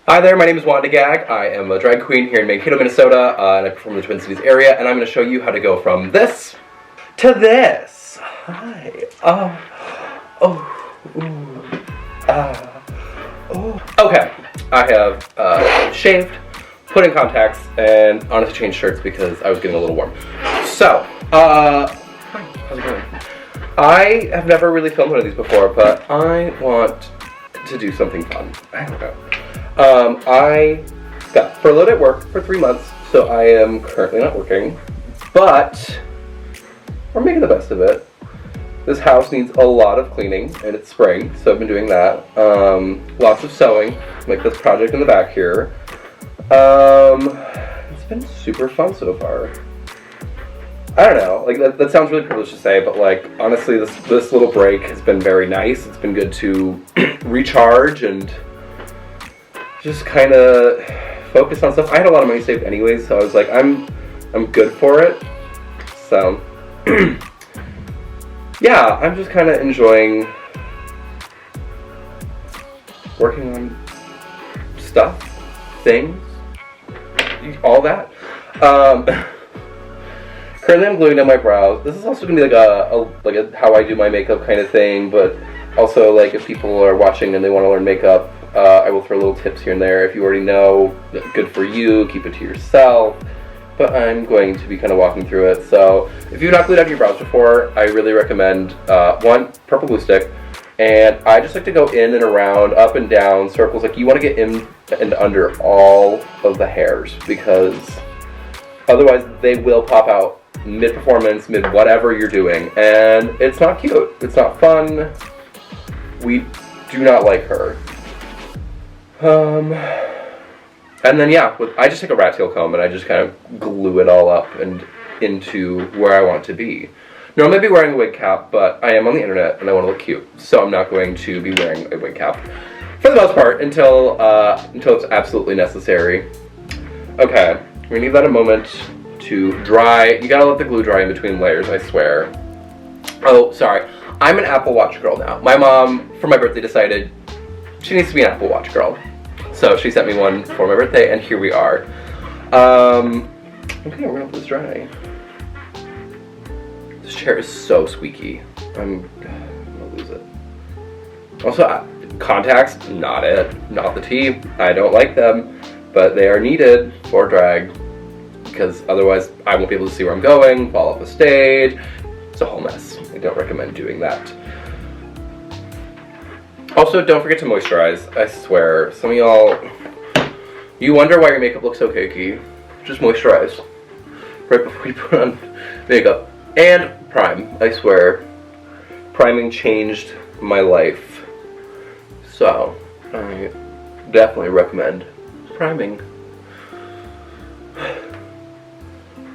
Hi there, my name is Wanda Gag. I am a drag queen here in Mankato, Minnesota, and I perform in the Twin Cities area, and I'm going to show you how to go from this to this. Hi. Okay, I have shaved, put in contacts, and honestly changed shirts because I was getting a little warm. So, hi, how's it going? I have never really filmed one of these before, but I want to do something fun. I don't know. I got furloughed at work for 3 months, so I am currently not working, but we're making the best of it. This house needs a lot of cleaning, and it's spring, so I've been doing that. Lots of sewing, like this project in the back here. It's been super fun so far. I don't know, like that sounds really privileged to say, but like honestly, this little break has been very nice. It's been good to recharge and just kind of focus on stuff. I had a lot of money saved anyways, so I was like, I'm good for it. So yeah, I'm just kind of enjoying working on stuff, things, all that. Currently I'm gluing down my brows. This is also gonna be like a how I do my makeup kind of thing, but also like if people are watching and they want to learn makeup, I will throw little tips here and there. If you already know, good for you, keep it to yourself. But I'm going to be kind of walking through it. So if you've not glued down your brows before, I really recommend one, purple glue stick. And I just like to go in and around, up and down, circles. Like you want to get in and under all of the hairs because otherwise they will pop out mid-performance, mid-whatever you're doing. And it's not cute. It's not fun. We do not like her. And then yeah, I just take a rat tail comb and I just kind of glue it all up and into where I want to be. Normally I'd be wearing a wig cap, but I am on the internet and I want to look cute, so I'm not going to be wearing a wig cap for the most part until it's absolutely necessary. Okay, we're gonna leave that a moment to dry. You gotta let the glue dry in between layers, I swear. Oh, sorry. I'm an Apple Watch girl now. My mom, for my birthday, decided she needs to be an Apple Watch girl. So she sent me one for my birthday, and here we are. Okay, we're gonna let this dry. This chair is so squeaky. I'm gonna lose it. Also, contacts, not it. Not the tea. I don't like them, but they are needed for drag because otherwise I won't be able to see where I'm going, fall off the stage. It's a whole mess. I don't recommend doing that. Also, don't forget to moisturize. I swear, some of y'all, you wonder why your makeup looks so cakey. Just moisturize right before you put on makeup. And prime, I swear. Priming changed my life. So, I definitely recommend priming.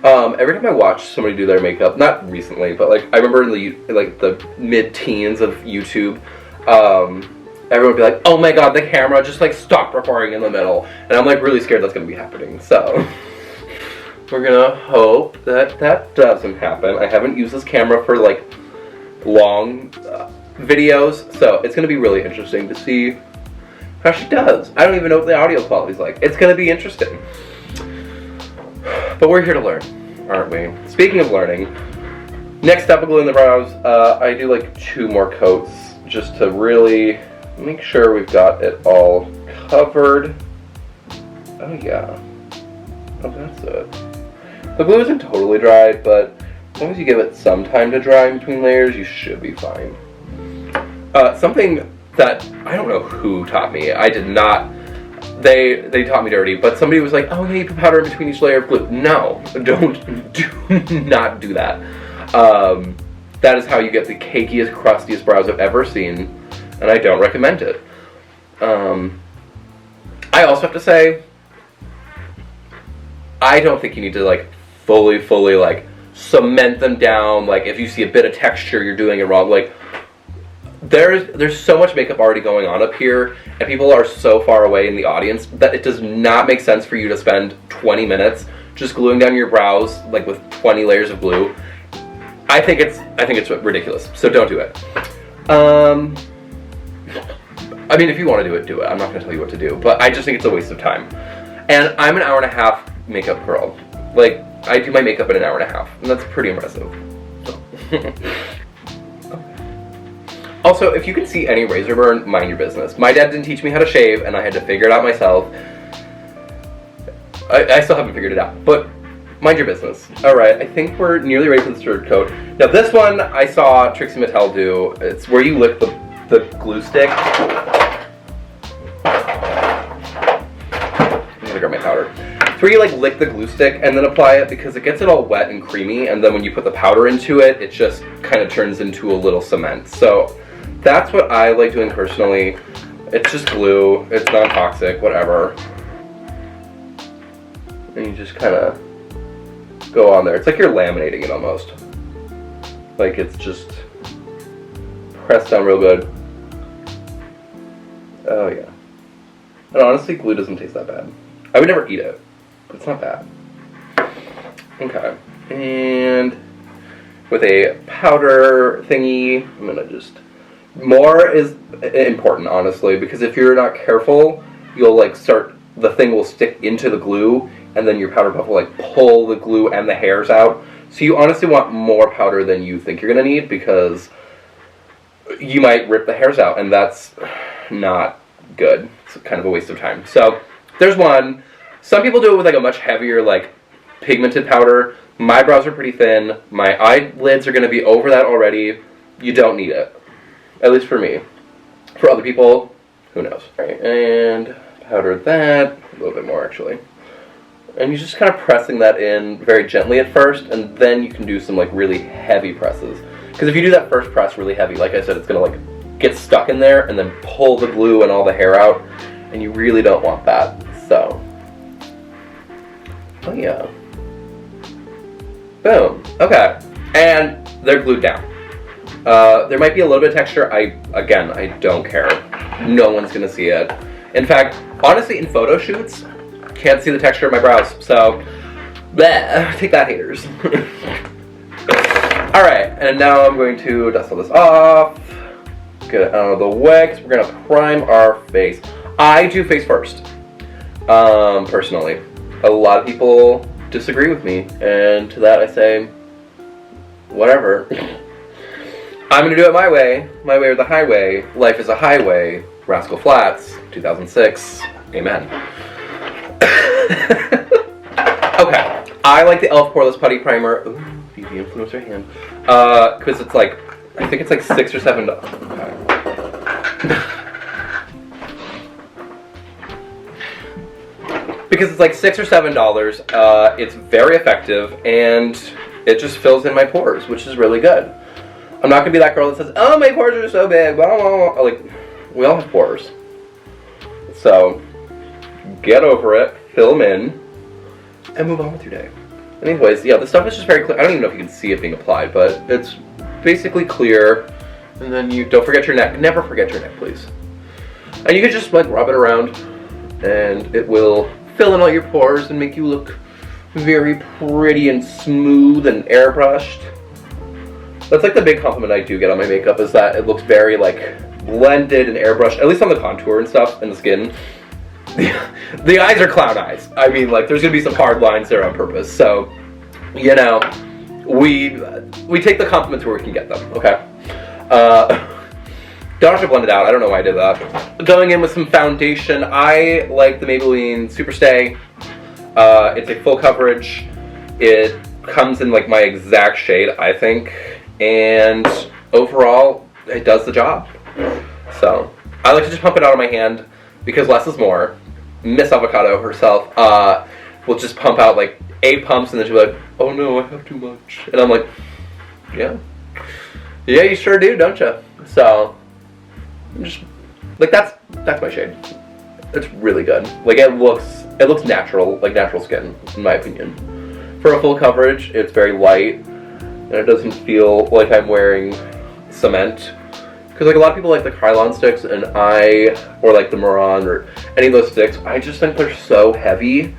Every time I watch somebody do their makeup, not recently, but like I remember in the mid-teens of YouTube, everyone would be like, oh my god, the camera just like stopped recording in the middle. And I'm like really scared that's gonna be happening. So we're gonna hope that that doesn't happen. I haven't used this camera for like long videos, so it's gonna be really interesting to see how she does. I don't even know what the audio quality's like. It's gonna be interesting. But we're here to learn, aren't we? Speaking of learning, next up, glue in the brows. I do like 2 more coats just to really make sure we've got it all covered. Oh yeah. Oh, that's it. The glue isn't totally dried, but as long as you give it some time to dry in between layers, you should be fine. Something that I don't know who taught me. I did not. They taught me dirty, but somebody was like, oh yeah, you put powder in between each layer of glue. No, do not do that. That is how you get the cakiest, crustiest brows I've ever seen, and I don't recommend it. I also have to say, I don't think you need to like fully like cement them down. Like if you see a bit of texture, you're doing it wrong. Like there's so much makeup already going on up here, and people are so far away in the audience that it does not make sense for you to spend 20 minutes just gluing down your brows like with 20 layers of glue. I think it's ridiculous. So don't do it. I mean, if you want to do it. I'm not going to tell you what to do, but I just think it's a waste of time. And I'm an hour and a half makeup girl. Like, I do my makeup in an hour and a half, and that's pretty impressive. So. Also, if you can see any razor burn, mind your business. My dad didn't teach me how to shave, and I had to figure it out myself. I still haven't figured it out, but mind your business. Alright, I think we're nearly ready for the third coat. Now this one, I saw Trixie Mattel do. It's where you lick the glue stick. I'm gonna grab my powder. It's where you like lick the glue stick and then apply it, because it gets it all wet and creamy, and then when you put the powder into it, it just kind of turns into a little cement. So that's what I like doing personally. It's just glue, it's non-toxic, whatever. And you just kind of go on there. It's like you're laminating it almost. Like it's just pressed down real good. Oh yeah. And honestly, glue doesn't taste that bad. I would never eat it, but it's not bad. Okay. And with a powder thingy, I'm gonna just... More is important, honestly, because if you're not careful, you'll like the thing will stick into the glue, and then your powder puff will like pull the glue and the hairs out. So you honestly want more powder than you think you're gonna need, because you might rip the hairs out, and that's not good. It's kind of a waste of time. So there's one. Some people do it with like a much heavier, like pigmented powder. My brows are pretty thin. My eyelids are gonna be over that already. You don't need it. At least for me. For other people, who knows. Alright, and powder that. A little bit more, actually. And you're just kind of pressing that in very gently at first, and then you can do some like really heavy presses. Because if you do that first press really heavy, like I said, it's going to like get stuck in there and then pull the glue and all the hair out, and you really don't want that. So, oh yeah. Boom. Okay. And they're glued down. There might be a little bit of texture. I don't care. No one's gonna see it. In fact, honestly, in photo shoots, can't see the texture of my brows. So, bleh, take that, haters. Alright, and now I'm going to dust all this off. Get it out of the way, because we're gonna prime our face. I do face first, personally. A lot of people disagree with me, and to that I say, whatever. I'm gonna do it my way or the highway. Life is a highway. Rascal Flatts, 2006. Amen. Okay, I like the e.l.f. Poreless Putty Primer. Ooh, beauty influencer hand. Because it's like, I think it's like $6 or $7. Okay. Because it's like $6 or $7. It's very effective, and it just fills in my pores, which is really good. I'm not gonna be that girl that says, "Oh, my pores are so big." Blah, blah, blah. Like, we all have pores, so get over it, fill them in, and move on with your day. Anyways, yeah, the stuff is just very clear. I don't even know if you can see it being applied, but it's basically clear. And then you don't forget your neck. Never forget your neck, please. And you can just like rub it around, and it will fill in all your pores and make you look very pretty and smooth and airbrushed. That's like the big compliment I do get on my makeup, is that it looks very like blended and airbrushed, at least on the contour and stuff, and the skin. The eyes are clown eyes. I mean, like, there's gonna be some hard lines there on purpose. So, you know, we take the compliments where we can get them, okay? Don't have to blend it out. I don't know why I did that. Going in with some foundation, I like the Maybelline Superstay. It's a full coverage. It comes in like my exact shade, I think. And overall, it does the job. So, I like to just pump it out on my hand, because less is more. Miss Avocado herself will just pump out like 8 pumps, and then she'll be like, "Oh no, I have too much." And I'm like, yeah, you sure do, don't you? So, just like that's my shade. It's really good. Like it looks natural, like natural skin, in my opinion. For a full coverage, it's very light, and it doesn't feel like I'm wearing cement. Because like a lot of people like the Krylon sticks, and or like the Moran or any of those sticks, I just think they're so heavy,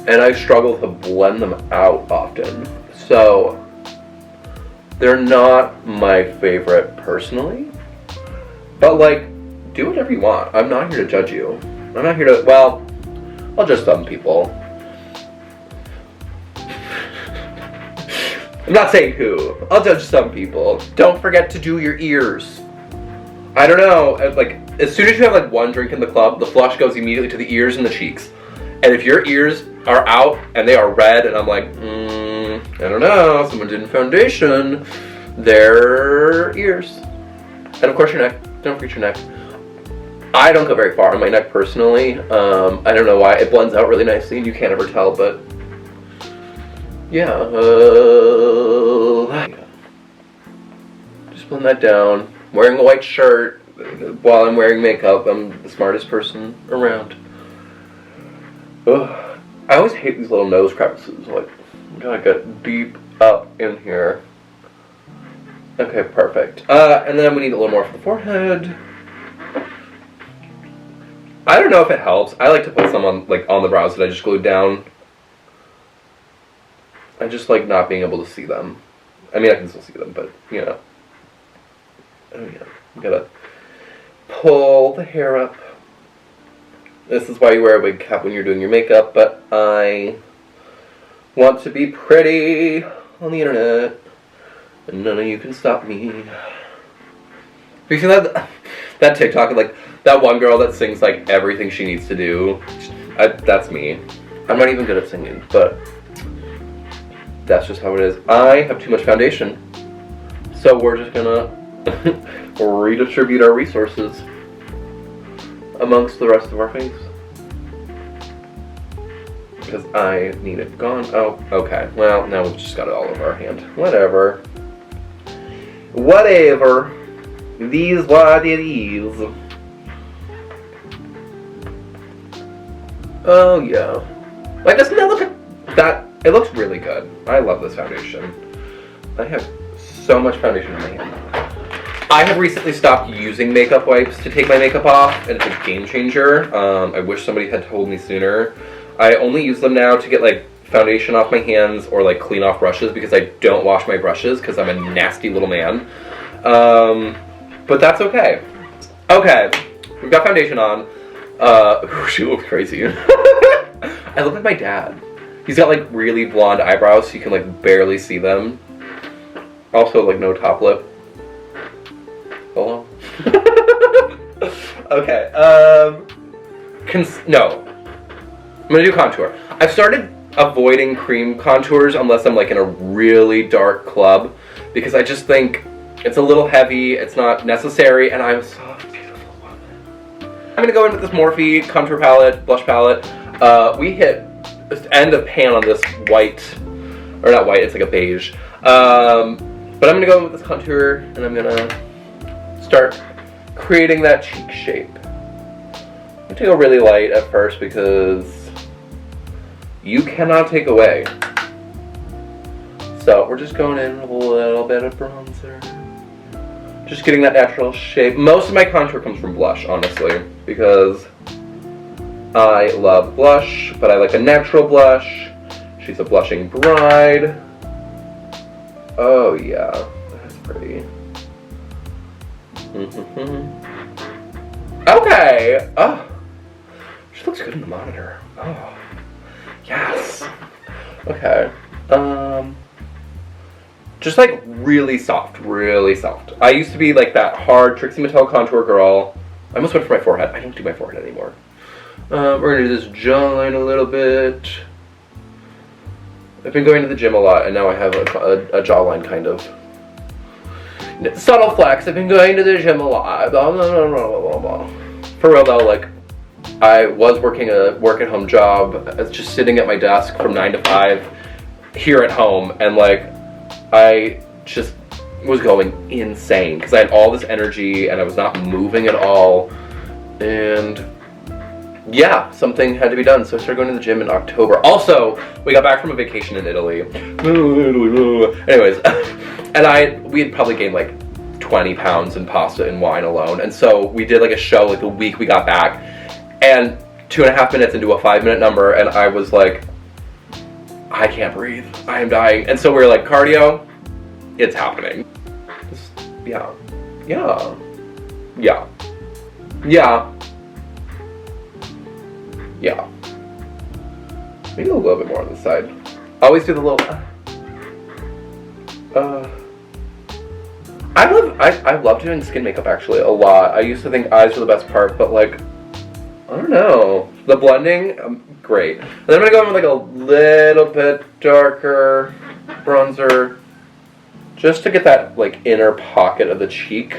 and I struggle to blend them out often. So they're not my favorite personally, but like do whatever you want. I'm not here to judge you. I'm not here to, well, I'll judge some people. I'm not saying who. I'll judge some people. Don't forget to do your ears. I don't know, like, as soon as you have like one drink in the club, the flush goes immediately to the ears and the cheeks. And if your ears are out and they are red, and I'm like, I don't know, someone did foundation, their ears. And of course your neck. Don't forget your neck. I don't go very far on my neck personally. I don't know why. It blends out really nicely and you can't ever tell, but yeah. Just blend that down. I'm wearing a white shirt while I'm wearing makeup. I'm the smartest person around. Ugh. I always hate these little nose crevices. Like, gotta get deep up in here. Okay, perfect. And then we need a little more for the forehead. I don't know if it helps. I like to put some on, like, on the brows that I just glued down. I just like not being able to see them. I mean, I can still see them, but, you know. Oh, yeah. You gotta pull the hair up. This is why you wear a wig cap when you're doing your makeup, but I want to be pretty on the internet, and none of you can stop me. Have you seen that TikTok, like, that one girl that sings, like, everything she needs to do? That's me. I'm not even good at singing, but that's just how it is. I have too much foundation, so we're just gonna redistribute our resources amongst the rest of our face. Because I need it gone. Oh, okay. Well, now we've just got it all over our hand. Whatever. Whatever. These what it is. Oh, yeah. Like, doesn't that look at that? It looks really good. I love this foundation. I have so much foundation in my hand. I have recently stopped using makeup wipes to take my makeup off, and it's a game changer. I wish somebody had told me sooner. I only use them now to get, like, foundation off my hands or, like, clean off brushes because I don't wash my brushes because I'm a nasty little man. But that's okay. Okay, we've got foundation on. She looks crazy. I look like my dad. He's got, like, really blonde eyebrows so you can, like, barely see them. Also, like, no top lip. Hello? Okay, no. I'm gonna do contour. I've started avoiding cream contours unless I'm, like, in a really dark club because I just think it's a little heavy, it's not necessary, and I'm a soft, beautiful woman. I'm gonna go in with this Morphe contour palette, blush palette. We hit the end of pan on this white, or not white, it's like a beige. But I'm gonna go in with this contour, and I'm gonna start creating that cheek shape. I'm gonna go really light at first because you cannot take away. So we're just going in with a little bit of bronzer. Just getting that natural shape. Most of my contour comes from blush, honestly, because I love blush, but I like a natural blush. She's a blushing bride. Oh yeah, that's pretty. Okay. Oh, she looks good in the monitor. Oh, yes. Okay. Just like really soft, really soft. I used to be like that hard Trixie Mattel contour girl. I almost went for my forehead. I don't do my forehead anymore. We're gonna do this jawline a little bit. I've been going to the gym a lot, and now I have a jawline kind of. Subtle flex. I've been going to the gym a lot. Blah, blah, blah, blah, blah, blah. For real though, like, I was working a work-at-home job, just sitting at my desk from 9 to 5 here at home, and like, I just was going insane because I had all this energy and I was not moving at all, and yeah, something had to be done, so I started going to the gym in October. Also, we got back from a vacation in Italy. Anyways, and we had probably gained like 20 pounds in pasta and wine alone, and so we did like a show like the week we got back, and 2.5 minutes into a 5-minute number, and I was like, I can't breathe, I am dying. And so we were like, cardio, it's happening. Yeah. Yeah. Yeah. Maybe a little bit more on the side. Always do the little... I love doing skin makeup actually a lot. I used to think eyes were the best part, but like, I don't know. The blending, great. And then I'm gonna go in with like a little bit darker bronzer, just to get that like inner pocket of the cheek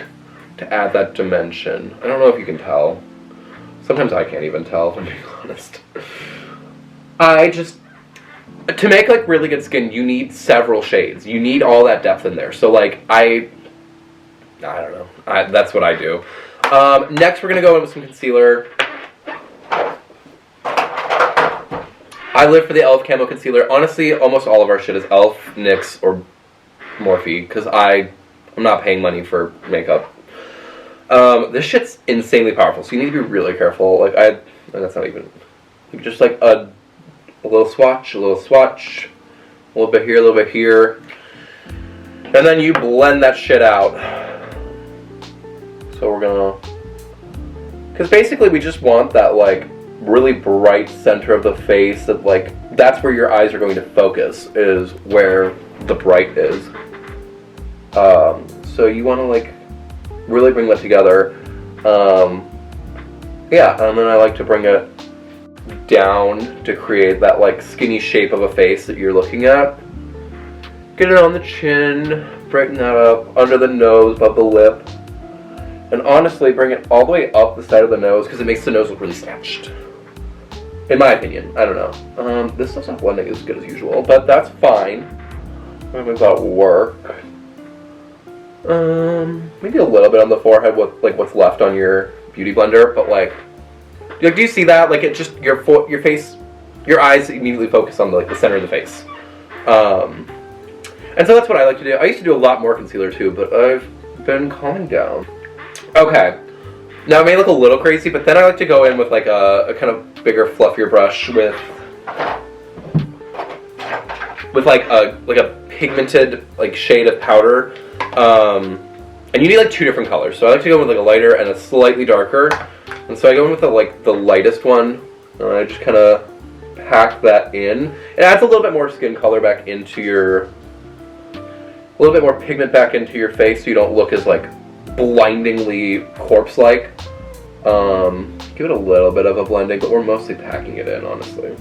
to add that dimension. I don't know if you can tell. Sometimes I can't even tell, if I'm being honest. To make like really good skin, you need several shades. You need all that depth in there. So like I don't know. That's what I do. Next, we're gonna go in with some concealer. I live for the e.l.f. Camo Concealer. Honestly, almost all of our shit is e.l.f., NYX, or Morphe, because I'm not paying money for makeup. This shit's insanely powerful, so you need to be really careful. Like, that's not even, just like a little swatch, a little bit here, a little bit here. And then you blend that shit out. So we're gonna, because basically we just want that, like, really bright center of the face that, like, that's where your eyes are going to focus, is where the bright is. So you want to, like, really bring that together. Yeah, and then I like to bring it down to create that, like, skinny shape of a face that you're looking at. Get it on the chin, brighten that up, under the nose, above the lip. And honestly, bring it all the way up the side of the nose, because it makes the nose look really snatched. In my opinion, I don't know. This stuff's not blending as good as usual, but that's fine. I'm gonna make that work. Maybe a little bit on the forehead with like what's left on your beauty blender, but like, do you see that? Like, it just your face, your eyes immediately focus on the center of the face. And so that's what I like to do. I used to do a lot more concealer too, but I've been calming down. Okay. Now it may look a little crazy, but then I like to go in with like a kind of bigger, fluffier brush with like a pigmented like shade of powder. And you need like two different colors. So I like to go with like a lighter and a slightly darker. And so I go in with the lightest one, and I just kind of pack that in. It adds a little bit more skin color back into your, a little bit more pigment back into your face, so you don't look as like blindingly corpse-like. Give it a little bit of a blending, but we're mostly packing it in, honestly.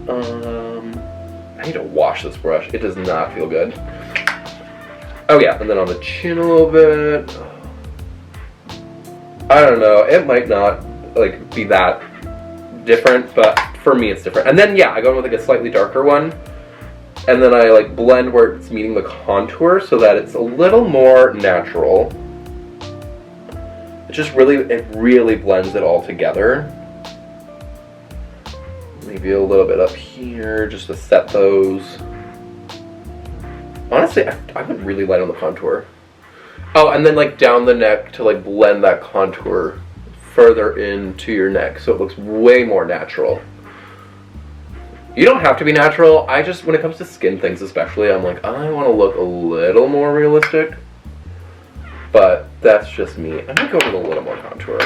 I need to wash this brush. It does not feel good. Oh yeah, and then on the chin a little bit. I don't know, it might not like be that different, but for me it's different. And then yeah, I go in with like a slightly darker one, and then I like blend where it's meeting the contour so that it's a little more natural. It really blends it all together. Maybe a little bit up here just to set those. Honestly, I went really light on the contour. Oh, and then like down the neck to like blend that contour further into your neck so it looks way more natural. You don't have to be natural. I just, when it comes to skin things especially, I'm like, I want to look a little more realistic. But that's just me. I'm gonna go with a little more contour.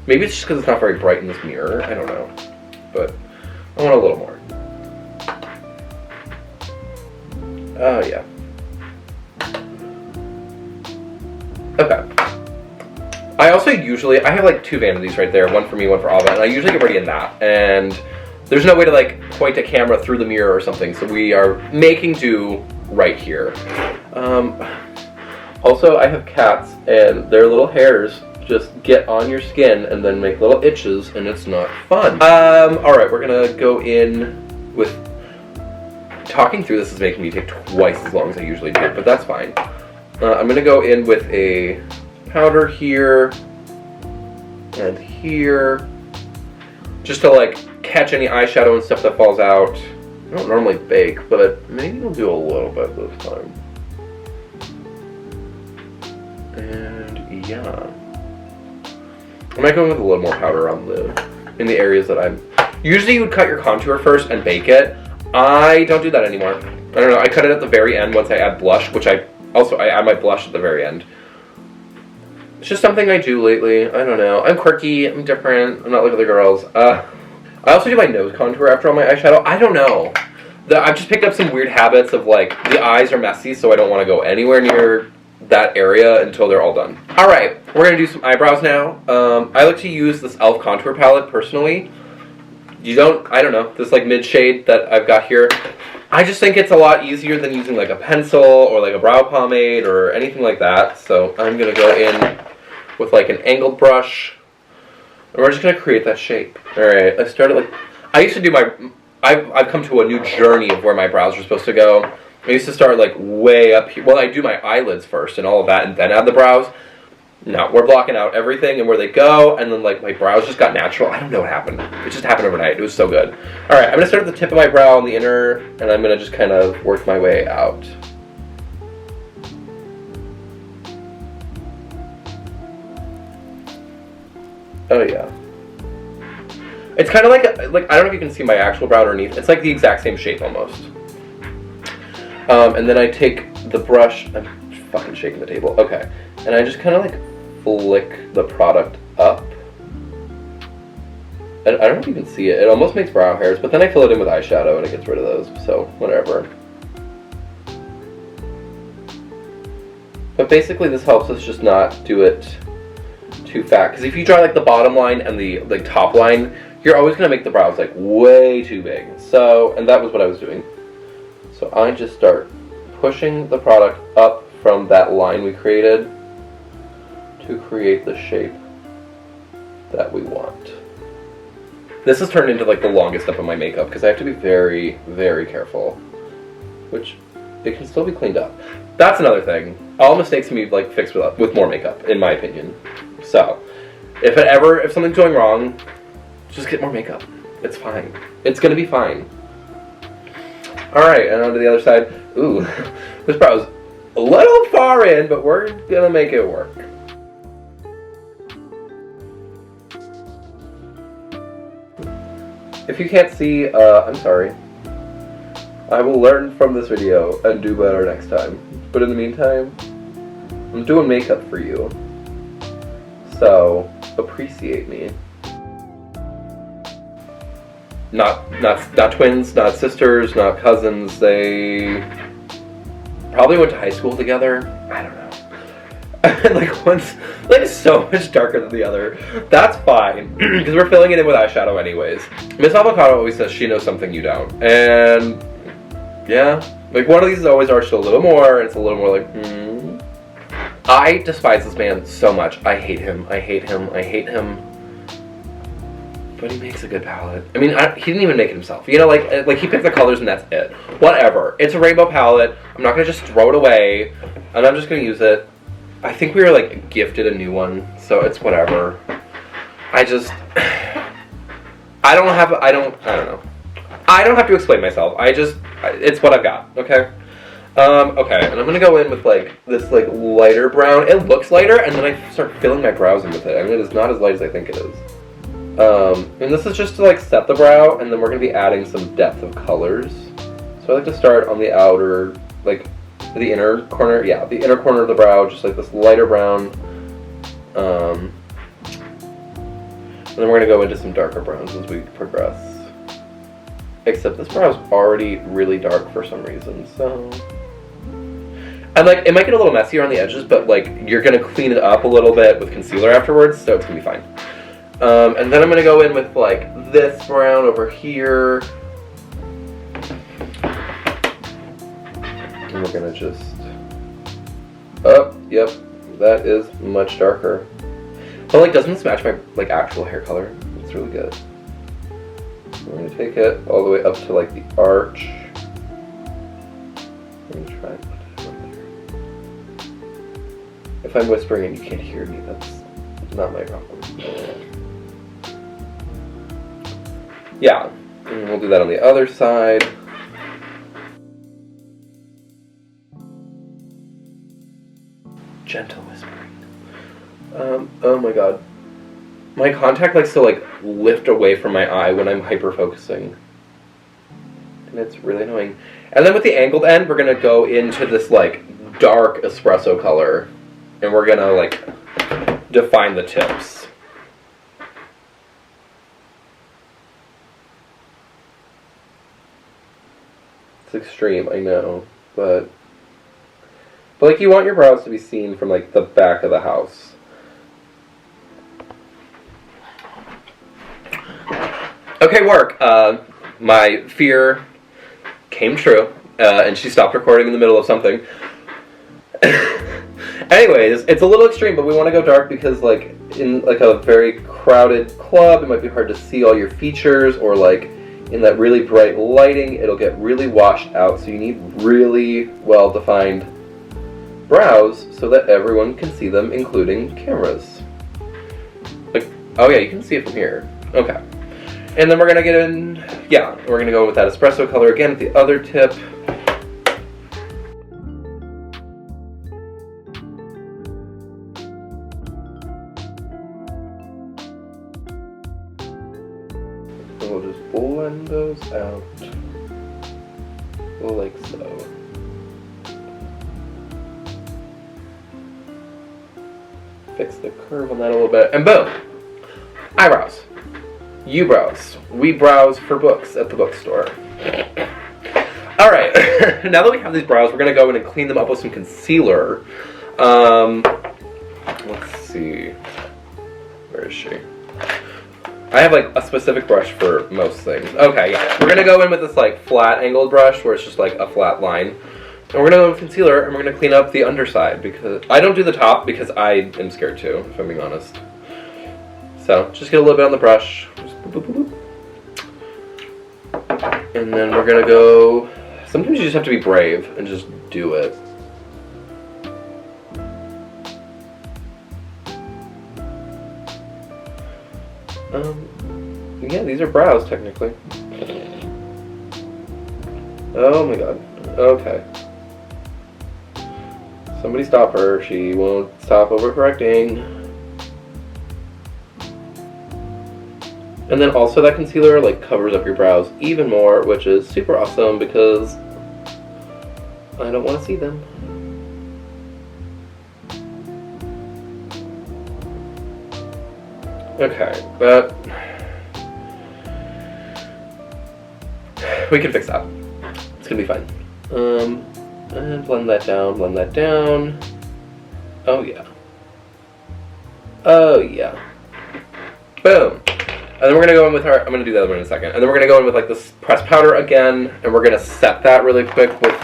Maybe it's just because it's not very bright in this mirror. I don't know. But I want a little more. Oh, yeah. Okay. I also usually, I have like two vanities right there. One for me, one for Ava. And I usually get ready in that. And there's no way to like point a camera through the mirror or something. So we are making do right here. Also, I have cats, and their little hairs just get on your skin and then make little itches, and it's not fun. Alright, we're gonna go in with... Talking through this is making me take twice as long as I usually do, but that's fine. I'm gonna go in with a powder here, and here, just to like catch any eyeshadow and stuff that falls out. I don't normally bake, but maybe we'll do a little bit this time. And yeah, I might go in with a little more powder on in the areas that I'm. Usually you would cut your contour first and bake it. I don't do that anymore. I don't know. I cut it at the very end once I add blush, which I add my blush at the very end. It's just something I do lately. I don't know. I'm quirky. I'm different. I'm not like other girls. I also do my nose contour after all my eyeshadow. I don't know. I've just picked up some weird habits of like, the eyes are messy, so I don't want to go anywhere near that area until they're all done. Alright, we're going to do some eyebrows now. I like to use this e.l.f. contour palette personally. I don't know, this like mid shade that I've got here. I just think it's a lot easier than using like a pencil or like a brow pomade or anything like that. So I'm going to go in with like an angled brush. And we're just going to create that shape. Alright, I used to do I've come to a new journey of where my brows are supposed to go. I used to start like way up here. Well, I do my eyelids first and all of that and then add the brows. No, we're blocking out everything and where they go, and then like my brows just got natural. I don't know what happened. It just happened overnight. It was so good. Alright, I'm going to start at the tip of my brow on the inner, and I'm going to just kind of work my way out. Oh yeah. It's kind of like I don't know if you can see my actual brow underneath. It's like the exact same shape almost. And then I take the brush, I'm fucking shaking the table, okay. And I just kind of like flick the product up. I don't know if you can see it, it almost makes brow hairs, but then I fill it in with eyeshadow and it gets rid of those, so whatever. But basically this helps us just not do it too fat, because if you draw like the bottom line and the like top line, you're always going to make the brows like way too big. So, and that was what I was doing. So I just start pushing the product up from that line we created to create the shape that we want. This has turned into like the longest step of my makeup because I have to be very, very careful. Which, it can still be cleaned up. That's another thing. All mistakes can be like fixed with more makeup, in my opinion. So, if something's going wrong, just get more makeup. It's fine. It's gonna be fine. Alright, and on to the other side. Ooh, this brow's a little far in, but we're gonna make it work. If you can't see, I'm sorry. I will learn from this video and do better next time. But in the meantime, I'm doing makeup for you. So, appreciate me. Not twins, not sisters, not cousins. They probably went to high school together. I don't know. Like one's like so much darker than the other. That's fine because we're filling it in with eyeshadow anyways. Miss Avocado always says she knows something you don't, and yeah, like one of these is always arched a little more. It's a little more like. I despise this man so much. I hate him. I hate him. I hate him. But he makes a good palette. I mean, he didn't even make it himself. You know, like he picked the colors and that's it. Whatever. It's a rainbow palette. I'm not gonna just throw it away, and I'm just gonna use it. I think we were like gifted a new one, so it's whatever. I don't know. I don't have to explain myself. It's what I've got. Okay. Okay, and I'm gonna go in with like this like lighter brown. It looks lighter, and then I start filling my brows in with it. I mean, it's not as light as I think it is. And this is just to like set the brow, and then we're going to be adding some depth of colors. So I like to start on the outer, like the inner corner, yeah, the inner corner of the brow, just like this lighter brown. And then we're going to go into some darker browns as we progress. Except this brow is already really dark for some reason, so... And like, it might get a little messier on the edges, but like, you're going to clean it up a little bit with concealer afterwards, so it's going to be fine. And then I'm going to go in with like this brown over here. And we're going to just... Oh, yep, that is much darker. But like, doesn't this match my like actual hair color? It's really good. We're going to take it all the way up to like the arch. I'm going to try and put it up there. If I'm whispering and you can't hear me, that's not my problem. Yeah, and we'll do that on the other side. Gentle whispering. Oh my god. My contact likes to like lift away from my eye when I'm hyper focusing. And it's really annoying. And then with the angled end, we're gonna go into this like dark espresso color. And we're gonna like define the tips. It's extreme, I know, but like you want your brows to be seen from like the back of the house. Okay, work. My fear came true, and she stopped recording in the middle of something. Anyways, it's a little extreme, but we want to go dark because, like, in like a very crowded club, it might be hard to see all your features, or like in that really bright lighting, it'll get really washed out. So you need really well-defined brows so that everyone can see them, including cameras. Like, oh yeah, you can see it from here. Okay. And then we're gonna get in, yeah, we're gonna go with that espresso color again at the other tip. And we'll just blend those out, like so. Fix the curve on that a little bit, and boom! Eyebrows. You browse. We browse for books at the bookstore. Alright, now that we have these brows, we're going to go in and clean them up with some concealer. Let's see. Where is she? I have like a specific brush for most things. Okay, yeah. We're going to go in with this like flat angled brush where it's just like a flat line. And we're going to go with concealer and we're going to clean up the underside because I don't do the top because I am scared too, if I'm being honest. So, just get a little bit on the brush. Boop, boop, boop. And then we're gonna go, sometimes you just have to be brave and just do it. Yeah, these are brows technically. Oh my god. Okay. Somebody stop her, she won't stop overcorrecting. And then also that concealer like covers up your brows even more, which is super awesome because I don't want to see them. Okay, but we can fix that. It's gonna be fine. And blend that down, blend that down. Oh yeah. Oh yeah. Boom. And then we're going to go in with our, I'm going to do the other one in a second. And then we're going to go in with like this pressed powder again. And we're going to set that really quick with,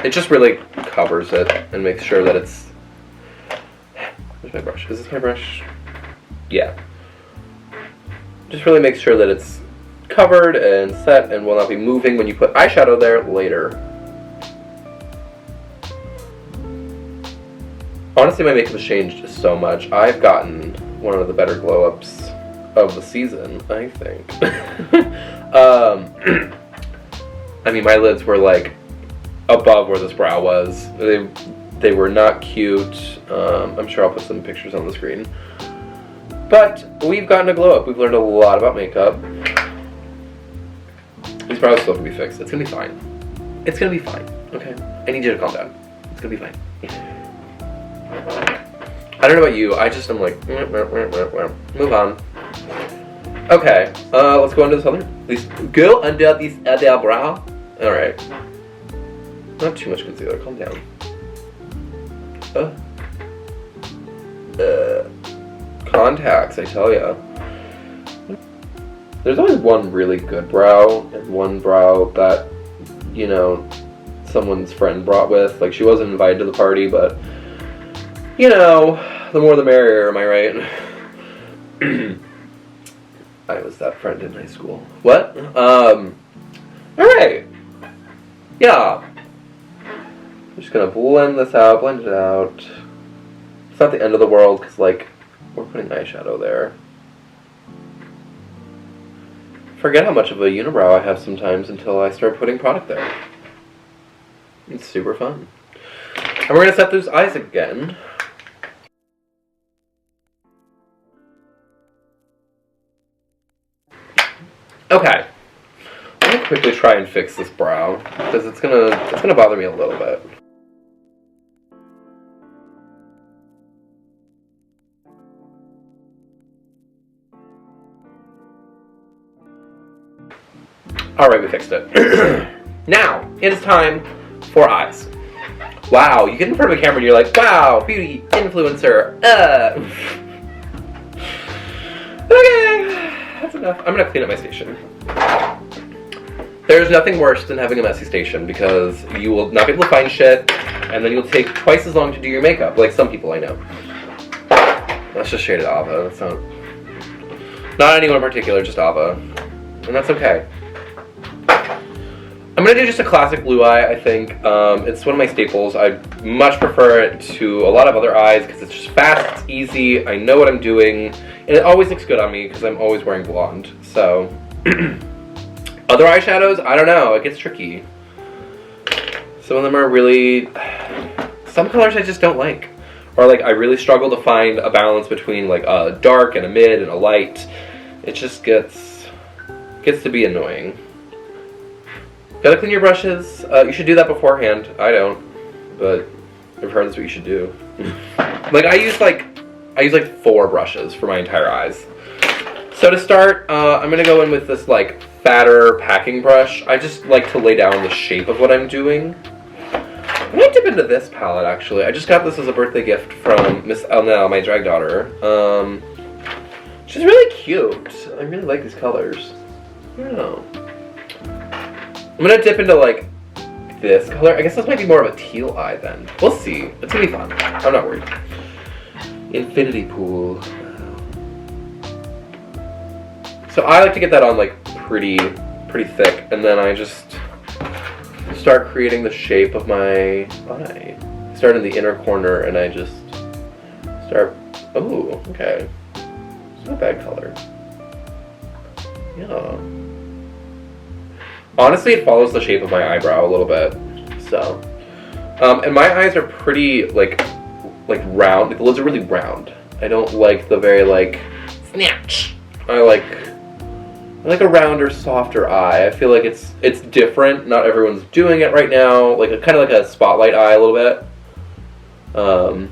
it just really covers it and makes sure that it's, where's my brush? Is this my brush? Yeah. Just really makes sure that it's covered and set and will not be moving when you put eyeshadow there later. Honestly, my makeup has changed so much. I've gotten one of the better glow-ups of the season, I think. I mean, my lids were like above where this brow was. They were not cute. I'm sure I'll put some pictures on the screen. But we've gotten a glow up. We've learned a lot about makeup. These brows still can be fixed. It's gonna be fine. It's gonna be fine. Okay? I need you to calm down. It's gonna be fine. I don't know about you. I just am like, move on. Okay, let's go under this other. Please go under this other brow. Alright. Not too much concealer, calm down. Contacts, I tell ya. There's always one really good brow, and one brow that, you know, someone's friend brought with. Like, she wasn't invited to the party, but, you know, the more the merrier, am I right? I was that friend in high school. What? Alright. Yeah. I'm just gonna blend this out, blend it out. It's not the end of the world, because, like, we're putting eyeshadow there. Forget how much of a unibrow I have sometimes until I start putting product there. It's super fun. And we're gonna set those eyes again. Okay, I'm gonna quickly try and fix this brow because it's gonna bother me a little bit. Alright, we fixed it. Now, it is time for eyes. Wow, you get in front of a camera and you're like, wow, beauty influencer. Okay, that's enough. I'm gonna clean up my station. There's nothing worse than having a messy station because you will not be able to find shit and then you'll take twice as long to do your makeup, like some people I know. That's just shaded Ava. That's not anyone in particular, just Ava. And that's okay. I'm gonna do just a classic blue eye, I think. It's one of my staples. I much prefer it to a lot of other eyes because it's just fast, it's easy, I know what I'm doing, and it always looks good on me because I'm always wearing blonde. So, other eyeshadows, I don't know, it gets tricky. Some of them are really, some colors I just don't like. Or like I really struggle to find a balance between like a dark and a mid and a light. It just gets to be annoying. Gotta clean your brushes. You should do that beforehand. I don't, but I've heard that's what you should do. Like I use like 4 brushes for my entire eyes. So to start, I'm gonna go in with this like fatter packing brush. I just like to lay down the shape of what I'm doing. I might dip into this palette actually. I just got this as a birthday gift from Miss Elnell, my drag daughter. She's really cute. I really like these colors. I don't know. I'm gonna dip into like this color. I guess this might be more of a teal eye then. We'll see. It's gonna be fun. I'm not worried. Infinity Pool. So I like to get that on like pretty thick, and then I just start creating the shape of my eye. Start in the inner corner, and I just start. Oh, okay. It's not a bad color. Yeah. Honestly, it follows the shape of my eyebrow a little bit. So, and my eyes are pretty like round. The lids are really round. I don't like the very like snatch. I like a rounder, softer eye. I feel like it's different. Not everyone's doing it right now. Like kind of like a spotlight eye a little bit. I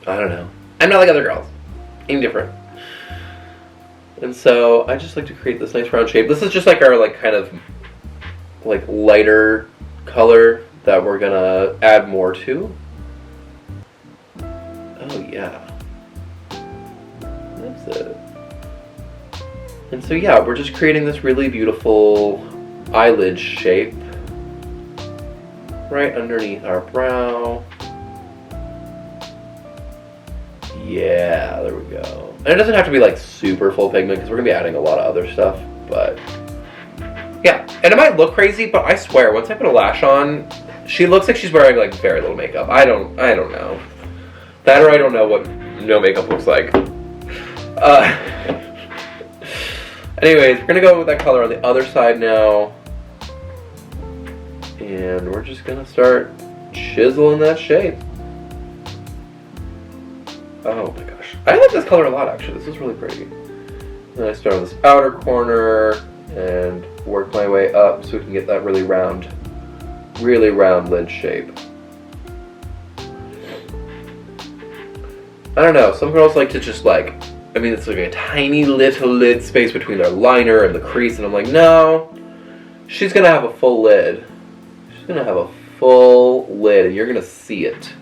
don't know. I'm not like other girls. I'm different. And so I just like to create this nice round shape. This is just like our like kind of like lighter color that we're gonna add more to. Oh yeah. That's it. And so yeah, we're just creating this really beautiful eyelid shape right underneath our brow. Yeah, there we go. And it doesn't have to be like super full pigment because we're gonna be adding a lot of other stuff, but yeah. And it might look crazy, but I swear, once I put a lash on, she looks like she's wearing like very little makeup. I don't know. That or I don't know what no makeup looks like. Anyways, we're gonna go with that color on the other side now. And we're just gonna start chiseling that shape. Oh my gosh. I like this color a lot actually. This is really pretty. Then I start on this outer corner and work my way up so we can get that really round lid shape. I don't know, some girls like to just like, I mean it's like a tiny little lid space between their liner and the crease, and I'm like, no, she's gonna have a full lid. She's gonna have a full lid and you're gonna see it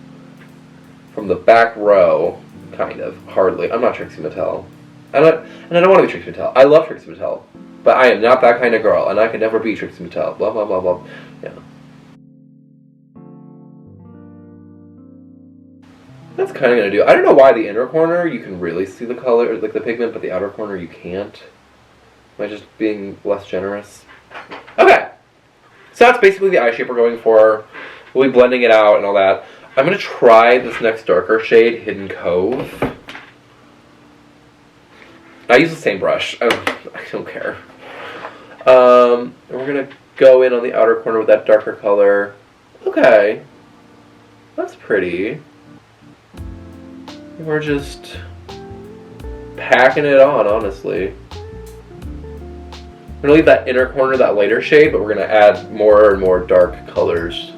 from the back row. Kind of, hardly. I'm not Trixie Mattel. And I don't want to be Trixie Mattel. I love Trixie Mattel, but I am not that kind of girl, and I can never be Trixie Mattel. Blah blah blah blah. Yeah. That's kind of gonna do. I don't know why the inner corner you can really see the color, like the pigment, but the outer corner you can't. Am I just being less generous? Okay. So that's basically the eye shape we're going for. We'll be blending it out and all that. I'm going to try this next darker shade, Hidden Cove. I use the same brush. I don't care. And we're going to go in on the outer corner with that darker color. Okay. That's pretty. We're just packing it on, honestly. I'm going to leave that inner corner that lighter shade, but we're going to add more and more dark colors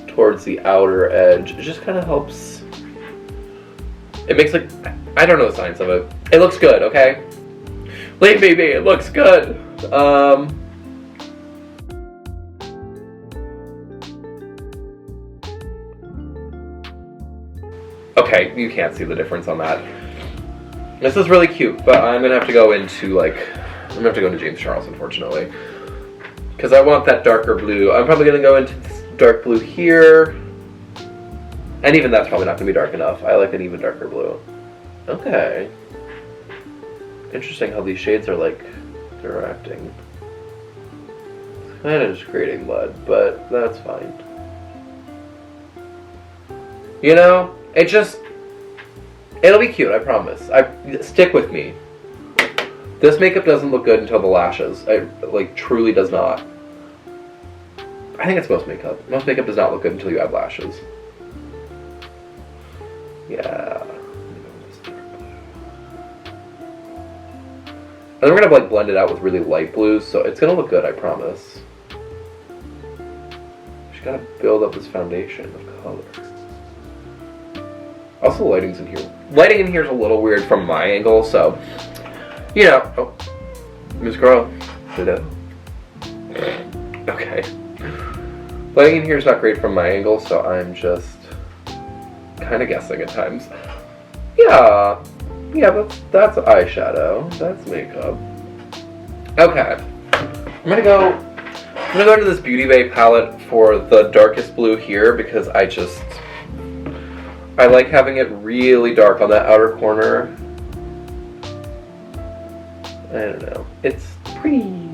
towards the outer edge. It just kind of helps. It makes like, I don't know the science of it. It looks good, okay? Leave me be, it looks good. Okay, you can't see the difference on that. This is really cute, but I'm gonna have to go into James Charles, unfortunately. Because I want that darker blue. I'm probably gonna go into this dark blue here. And even that's probably not gonna be dark enough. I like an even darker blue. Okay. Interesting how these shades are like interacting. It's kind of just creating mud, but that's fine. You know, it'll be cute, I promise. Stick with me. This makeup doesn't look good until the lashes. Truly does not. I think it's most makeup. Most makeup does not look good until you add lashes. Yeah. And then we're gonna blend it out with really light blues, so it's gonna look good, I promise. Just gotta build up this foundation of color. Also, lighting's in here. Lighting in here is a little weird from my angle, so you know. Oh, Miss Gurl. Hello. Okay. Lighting in here is not great from my angle, so I'm just kind of guessing at times. Yeah, that's eyeshadow. That's makeup. Okay. I'm gonna go into this Beauty Bay palette for the darkest blue here because I like having it really dark on that outer corner. I don't know. It's pretty.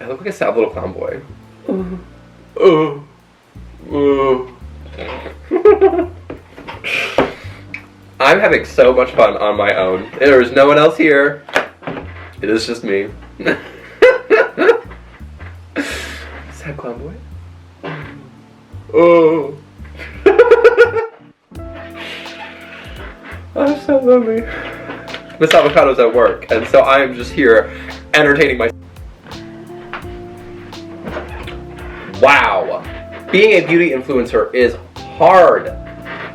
I look like a sad little clown boy. I'm having so much fun on my own. There is no one else here. It is just me. Sad clown boy. Oh. I'm so lonely. Miss Avocado's at work, and so I am just here entertaining myself. Wow. Being a beauty influencer is hard.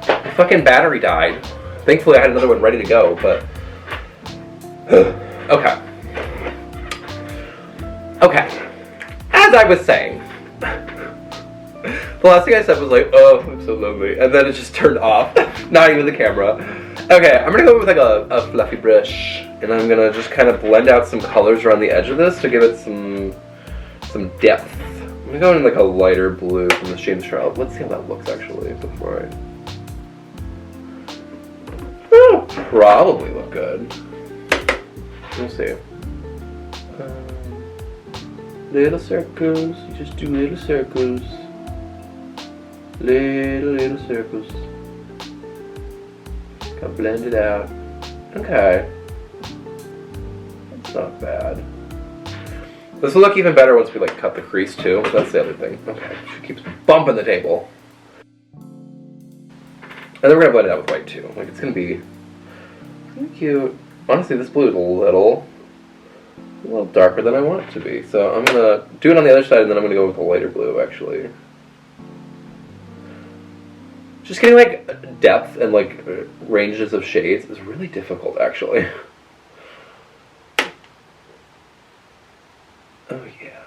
My fucking battery died. Thankfully I had another one ready to go, but okay. Okay. As I was saying, the last thing I said was like, oh, I'm so lonely. And then it just turned off. Not even the camera. Okay, I'm gonna go with like a fluffy brush. And I'm gonna just kind of blend out some colors around the edge of this to give it some depth. I'm gonna go in like a lighter blue from the James Charles. Let's see how that looks actually before It'll probably look good. We'll see. Little circles. You just do little circles. Little circles. Gotta blend it out. Okay. That's not bad. This will look even better once we like cut the crease too. That's the other thing. Okay. She keeps bumping the table. And then we're gonna blend it out with white too. Like it's gonna be cute. Honestly, this blue is a little darker than I want it to be. So I'm gonna do it on the other side and then I'm gonna go with a lighter blue actually. Just getting like depth and like ranges of shades is really difficult actually. Oh yeah.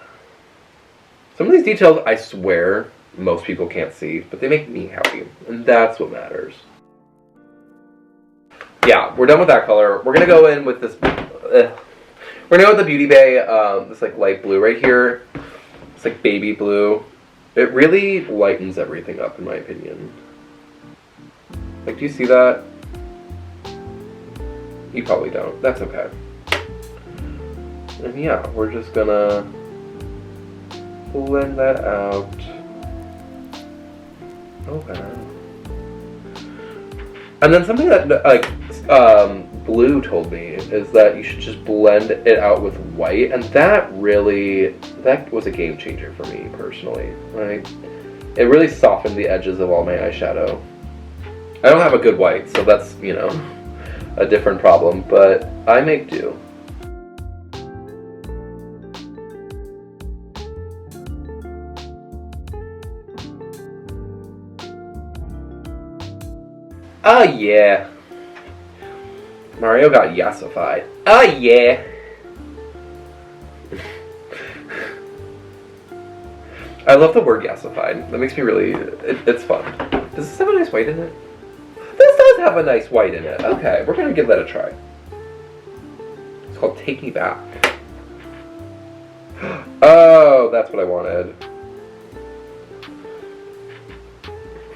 Some of these details I swear most people can't see, but they make me happy. And that's what matters. Yeah, we're done with that color. We're gonna go in with this we're gonna go with the Beauty Bay, this like light blue right here. It's like baby blue. It really lightens everything up in my opinion. Like, do you see that? You probably don't. That's okay. And yeah, we're just gonna blend that out. Oh wow. And then something that like Blue told me is that you should just blend it out with white, and that was a game changer for me personally. Right? It really softened the edges of all my eyeshadow. I don't have a good white, so that's, you know, a different problem, but I make do. Oh yeah. Mario got yassified. Oh yeah. I love the word yassified. That makes me really... it's fun. Does this have a nice white in it? This does have a nice white in it. Okay, we're going to give that a try. It's called Take Me Back. Oh, that's what I wanted.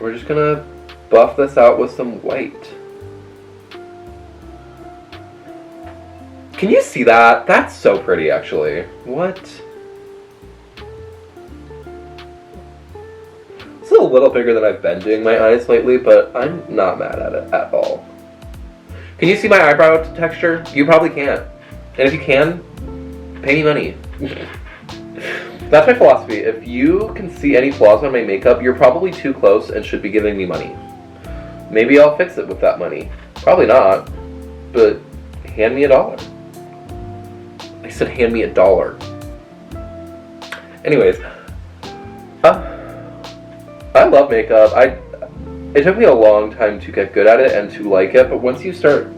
We're just going to buff this out with some white. Can you see that? That's so pretty, actually. What? It's a little bigger than I've been doing my eyes lately, but I'm not mad at it at all. Can you see my eyebrow texture? You probably can't. And if you can, pay me money. That's my philosophy. If you can see any flaws on my makeup, you're probably too close and should be giving me money. Maybe I'll fix it with that money. Probably not, but hand me $1. I said hand me $1. Anyways, I love makeup. It took me a long time to get good at it and to like it, but once you start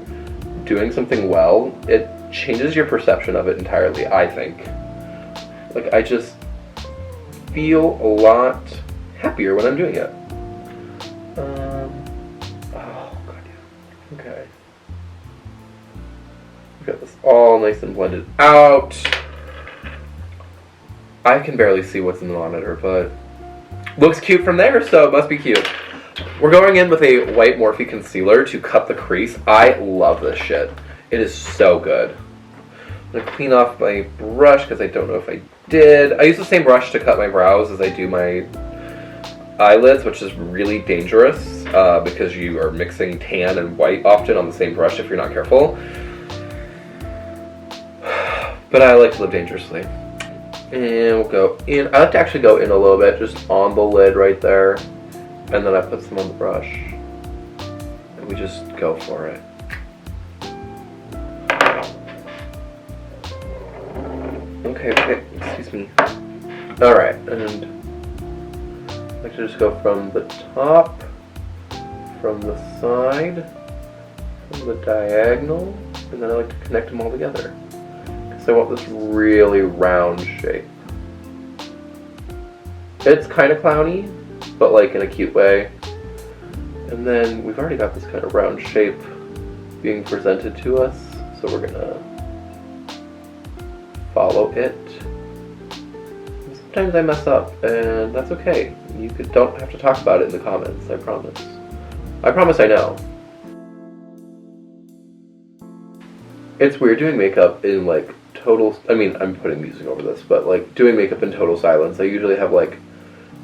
doing something well, it changes your perception of it entirely, I think. Like, I just feel a lot happier when I'm doing it. Oh, god yeah. Okay. We got this all nice and blended out. I can barely see what's in the monitor, but looks cute from there, so it must be cute. We're going in with a white Morphe concealer to cut the crease. I love this shit. It is so good. I'm going to clean off my brush because I don't know if I did. I use the same brush to cut my brows as I do my eyelids, which is really dangerous because you are mixing tan and white often on the same brush if you're not careful. But I like to live dangerously. And we'll go in. I like to actually go in a little bit, just on the lid right there. And then I put some on the brush. And we just go for it. Okay, excuse me. Alright, and I like to just go from the top, from the side, from the diagonal, and then I like to connect them all together. So I want this really round shape. It's kind of clowny, but like in a cute way. And then we've already got this kind of round shape being presented to us, so we're gonna follow it. Sometimes I mess up, and that's okay. You don't have to talk about it in the comments, I promise. I promise I know. It's weird doing makeup in like total, I mean, I'm putting music over this, but like doing makeup in total silence. I usually have like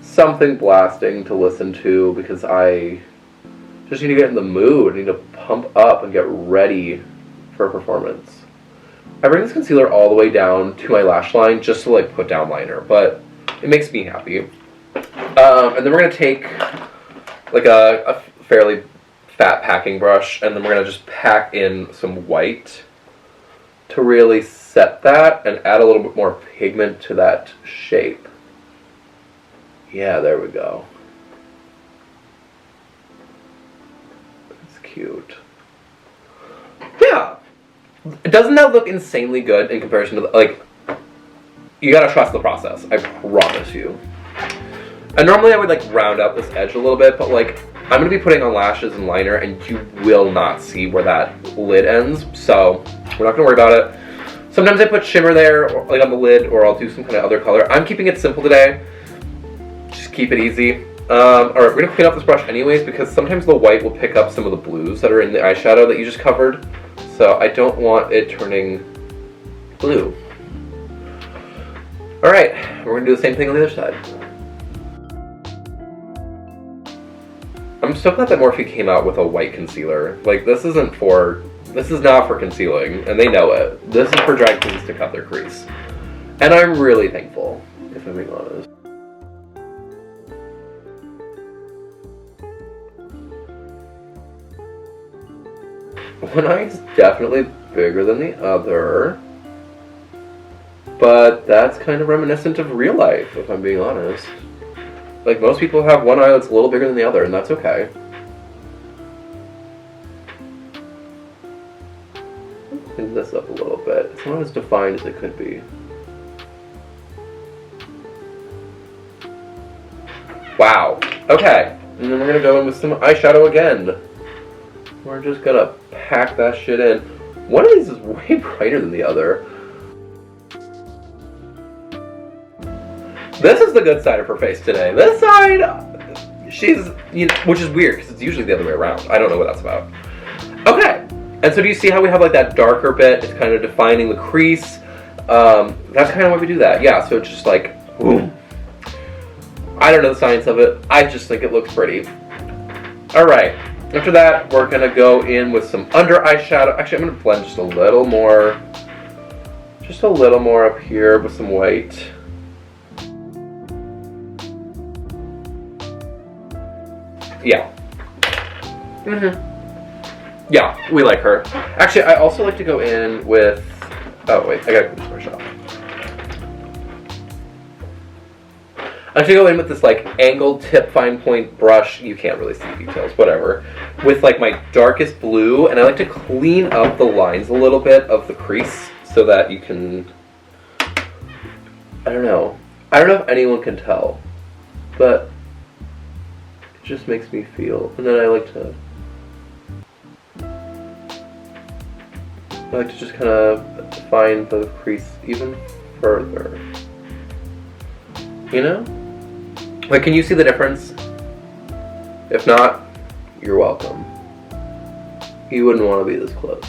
something blasting to listen to because I just need to get in the mood. I need to pump up and get ready for a performance. I bring this concealer all the way down to my lash line just to like put down liner, but it makes me happy. And then we're going to take like a fairly fat packing brush, and then we're going to just pack in some white to really set that and add a little bit more pigment to that shape. Yeah, there we go. That's cute. Yeah. Doesn't that look insanely good in comparison to, like, you gotta trust the process, I promise you. And normally I would, like, round out this edge a little bit, but, like, I'm gonna be putting on lashes and liner, and you will not see where that lid ends, so we're not gonna worry about it. Sometimes I put shimmer there, or, like, on the lid, or I'll do some kind of other color. I'm keeping it simple today. Just keep it easy. Alright, we're gonna clean up this brush anyways, because sometimes the white will pick up some of the blues that are in the eyeshadow that you just covered. So I don't want it turning blue. Alright, we're going to do the same thing on the other side. I'm so glad that Morphe came out with a white concealer. Like, this is not for concealing, and they know it. This is for drag queens to cut their crease. And I'm really thankful, if I'm being honest. One eye is definitely bigger than the other, but that's kind of reminiscent of real life, if I'm being honest. Like, most people have one eye that's a little bigger than the other, and that's okay. clean this up a little bit. It's not as defined as it could be. Wow. Okay. And then we're gonna go in with some eyeshadow again. We're just gonna pack that shit in. One of these is way brighter than the other. This is the good side of her face today. This side, she's, which is weird because it's usually the other way around. I don't know what that's about. Okay. And so do you see how we have like that darker bit? It's kind of defining the crease. That's kind of why we do that. Yeah, so it's just like, boom. I don't know the science of it. I just think it looks pretty. Alright. After that, we're going to go in with some under eye shadow. Actually, I'm going to blend just a little more. Just a little more up here with some white. Yeah. Yeah, we like her. Actually, I also like to go in with... Oh, wait. I gotta put this brush off. I like to go in with this, like, angled tip fine point brush. You can't really see details, whatever. With, like, my darkest blue. And I like to clean up the lines a little bit of the crease so that you can... I don't know. I don't know if anyone can tell. But... just makes me feel, and then I like to just kind of define the crease even further. You know? Like, can you see the difference? If not, you're welcome. You wouldn't want to be this close.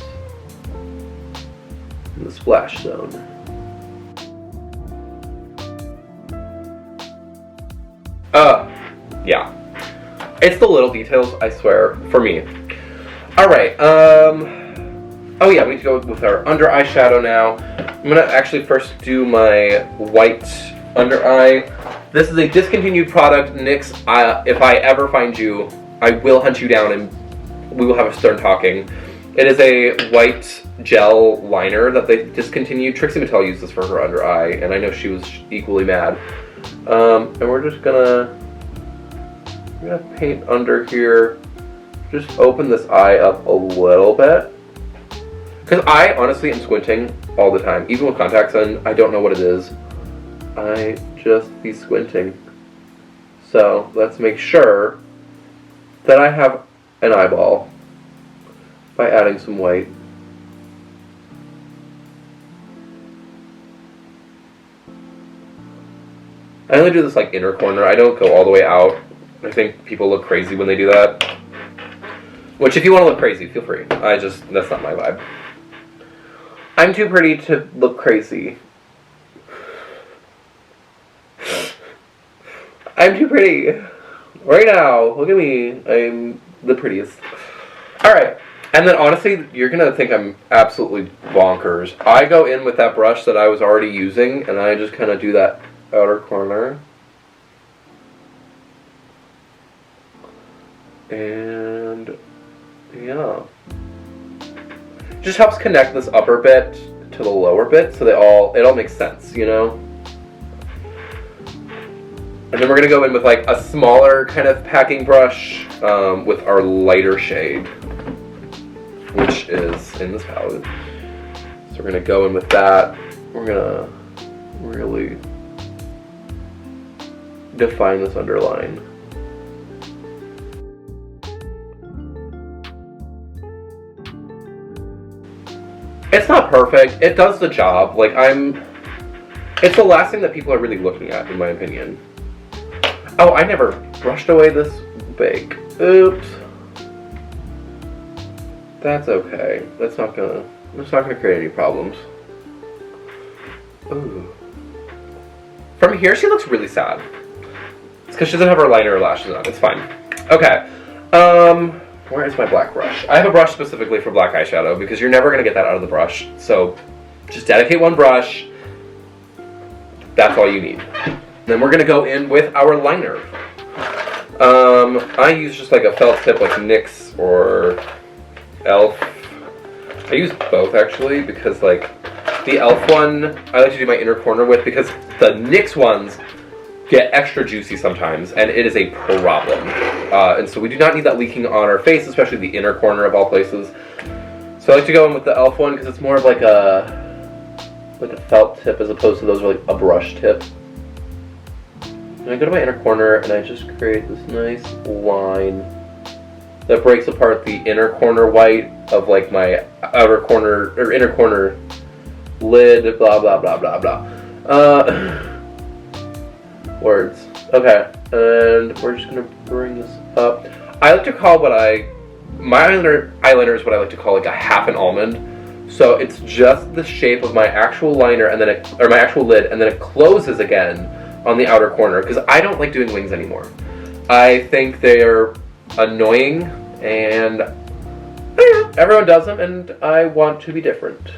In the splash zone. Yeah. It's the little details, I swear, for me. Alright, oh yeah, we need to go with our under eye shadow now. I'm gonna actually first do my white under eye. This is a discontinued product, NYX. If I ever find you, I will hunt you down and we will have a stern talking. It is a white gel liner that they discontinued. Trixie Mattel used this for her under eye, and I know she was equally mad. And we're just gonna paint under here. Just open this eye up a little bit. Because I honestly am squinting all the time. Even with contacts in, I don't know what it is. I just be squinting. So let's make sure that I have an eyeball by adding some white. I only do this like inner corner. I don't go all the way out. I think people look crazy when they do that. Which, if you want to look crazy, feel free. That's not my vibe. I'm too pretty to look crazy. I'm too pretty. Right now, look at me. I'm the prettiest. Alright, and then honestly, you're going to think I'm absolutely bonkers. I go in with that brush that I was already using, and I just kind of do that outer corner. And yeah, just helps connect this upper bit to the lower bit so it all makes sense, you know. And then we're gonna go in with like a smaller kind of packing brush with our lighter shade, which is in this palette. So we're gonna go in with that. We're gonna really define this underline. It's not perfect. It does the job. Like, it's the last thing that people are really looking at, in my opinion. Oh, I never brushed away this bake. Oops. That's okay. That's not gonna create any problems. Ooh. From here, she looks really sad. It's because she doesn't have her liner or lashes on. It's fine. Okay. Where is my black brush? I have a brush specifically for black eyeshadow because you're never going to get that out of the brush. So just dedicate one brush. That's all you need. Then we're going to go in with our liner. I use just like a felt tip like NYX or e.l.f. I use both actually because like the e.l.f. one I like to do my inner corner with because the NYX ones get extra juicy sometimes, and it is a problem. And so we do not need that leaking on our face, especially the inner corner of all places. So So I like to go in with the e.l.f. one because it's more of like a felt tip as opposed to those are like a brush tip. And I go to my inner corner and I just create this nice line that breaks apart the inner corner white of like my outer corner or inner corner lid, blah blah blah blah blah. Words. Okay, and we're just gonna bring this up. I like to call my eyeliner is what I like to call like a half an almond. So it's just the shape of my actual liner and then my actual lid, and then it closes again on the outer corner because I don't like doing wings anymore. I think they're annoying and everyone does them and I want to be different.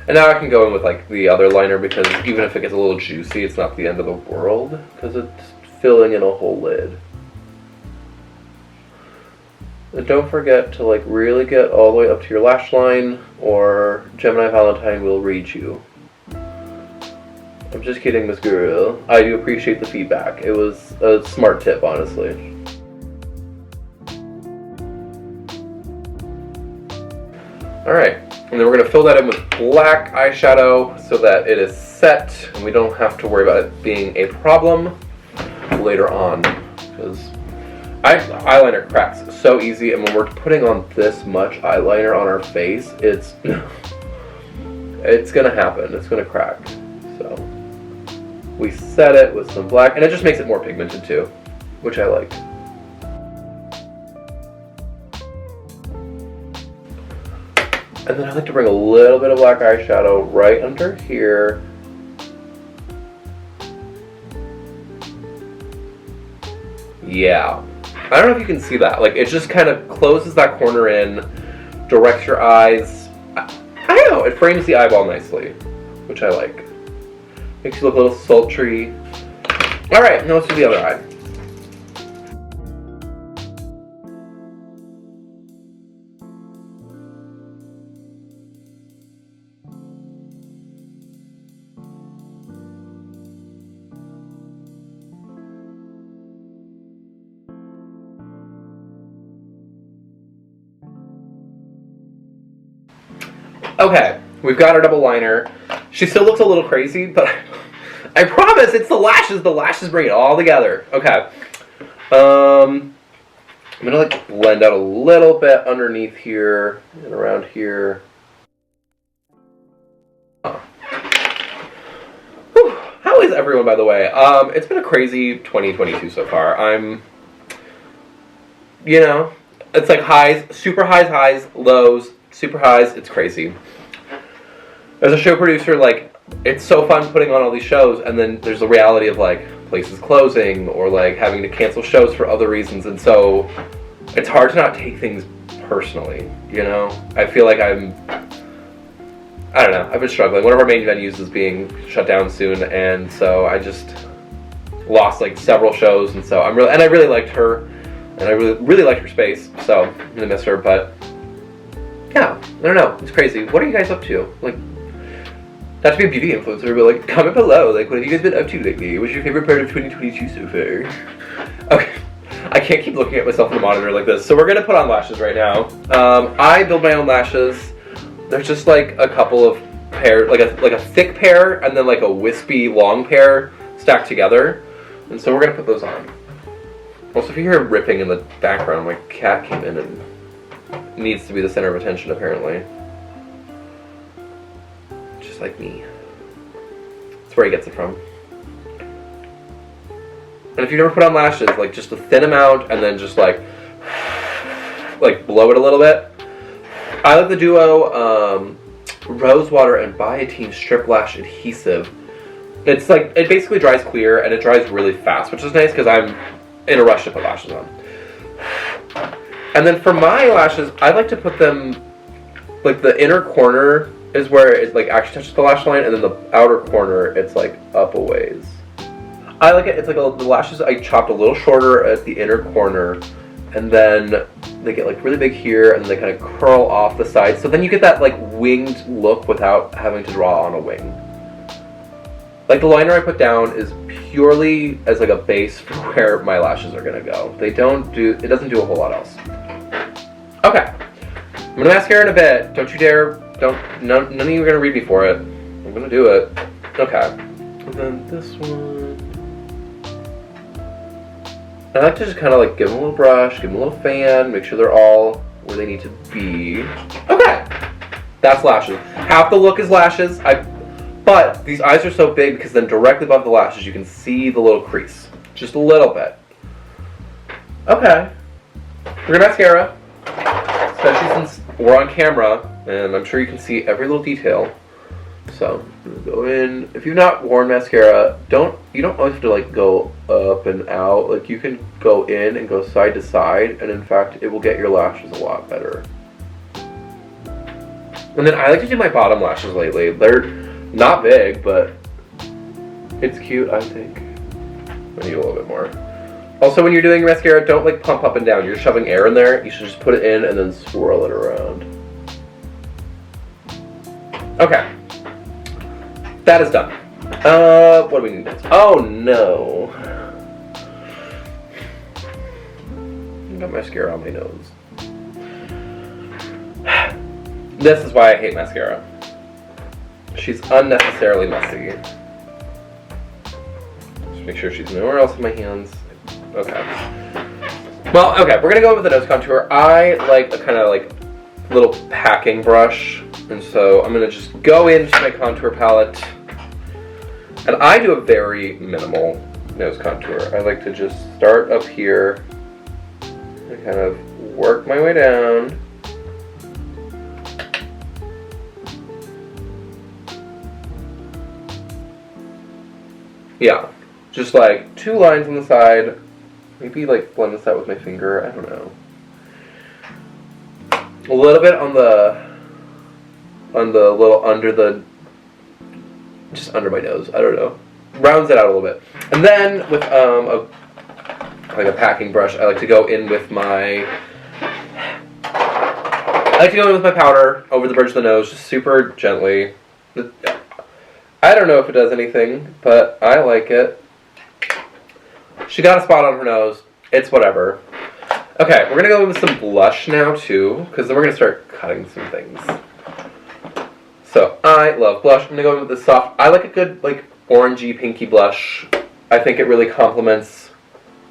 And now I can go in with like the other liner because even if it gets a little juicy, it's not the end of the world because it's filling in a whole lid. And don't forget to like really get all the way up to your lash line or Gemini Valentine will read you. I'm just kidding, Miss Gurl. I do appreciate the feedback. It was a smart tip, honestly. Alright, and then we're going to fill that in with black eyeshadow so that it is set and we don't have to worry about it being a problem later on. Because eyeliner cracks so easy, and when we're putting on this much eyeliner on our face, it's gonna happen. It's gonna crack. So we set it with some black, and it just makes it more pigmented too, which I like. And then I like to bring a little bit of black eyeshadow right under here. Yeah. I don't know if you can see that. Like, it just kind of closes that corner in, directs your eyes. I don't know. It frames the eyeball nicely, which I like. Makes you look a little sultry. All right, now let's do the other eye. Okay, we've got our double liner. She still looks a little crazy, but I promise it's the lashes. The lashes bring it all together. Okay. I'm gonna like blend out a little bit underneath here and around here. Whew. How is everyone, by the way? It's been a crazy 2022 so far. It's like highs, super highs, lows, super highs. It's crazy. As a show producer, like, it's so fun putting on all these shows, and then there's the reality of like places closing or like having to cancel shows for other reasons, and so it's hard to not take things personally, you know? I feel like I don't know, I've been struggling. One of our main venues is being shut down soon, and so I just lost like several shows, and so I really liked her, and I really liked her space, so I'm gonna miss her, but yeah, I don't know, it's crazy. What are you guys up to? Like, not to be a beauty influencer, but like, comment below, like, what have you guys been up to lately? What's your favorite part of 2022 so far? Okay, I can't keep looking at myself in the monitor like this, so we're gonna put on lashes right now. I build my own lashes. There's just like a couple of pairs, like a thick pair, and then like a wispy long pair stacked together, and so we're gonna put those on. Also, if you hear ripping in the background, my cat came in and needs to be the center of attention, apparently. Just like me. That's where he gets it from. And if you've never put on lashes, like just a thin amount and then just like blow it a little bit. I like the duo Rosewater and Biotin Strip Lash Adhesive. It's like, it basically dries clear and it dries really fast, which is nice because I'm in a rush to put lashes on. And then for my lashes, I like to put them, like the inner corner is where it like actually touches the lash line, and then the outer corner, it's like up a ways. I like it, it's like the lashes I chopped a little shorter at the inner corner, and then they get like really big here, and then they kind of curl off the sides. So then you get that like winged look without having to draw on a wing. Like the liner I put down is purely as like a base for where my lashes are gonna go. It doesn't do a whole lot else. Okay, I'm gonna mascara in a bit. Don't you dare, none of you are gonna read me for it. I'm gonna do it. Okay, and then this one. I like to just kind of like give them a little brush, give them a little fan, make sure they're all where they need to be. Okay, that's lashes. Half the look is lashes. But these eyes are so big because then directly above the lashes you can see the little crease. Just a little bit. Okay. We're gonna mascara. Especially since we're on camera and I'm sure you can see every little detail. So I'm gonna go in. If you've not worn mascara, you don't always have to like go up and out. Like you can go in and go side to side, and in fact it will get your lashes a lot better. And then I like to do my bottom lashes lately. They're not big, but it's cute, I think. I need a little bit more. Also, when you're doing mascara, don't like pump up and down. You're shoving air in there. You should just put it in and then swirl it around. Okay. That is done. What do we need next? Oh no. I got mascara on my nose. This is why I hate mascara. She's unnecessarily messy. Just make sure she's nowhere else in my hands. Okay. Well, okay, we're gonna go with the nose contour. I like a kind of like little packing brush, and so I'm gonna just go into my contour palette. And I do a very minimal nose contour. I like to just start up here and kind of work my way down. Yeah, just like 2 lines on the side. Maybe like blend this out with my finger, I don't know. A little bit on the little just under my nose, I don't know. Rounds it out a little bit. And then with a packing brush, I like to go in with my powder over the bridge of the nose, just super gently. I don't know if it does anything, but I like it. She got a spot on her nose. It's whatever. Okay, we're gonna go with some blush now too, because then we're gonna start cutting some things. So I love blush. I'm gonna go with the soft. I like a good like orangey pinky blush. I think it really complements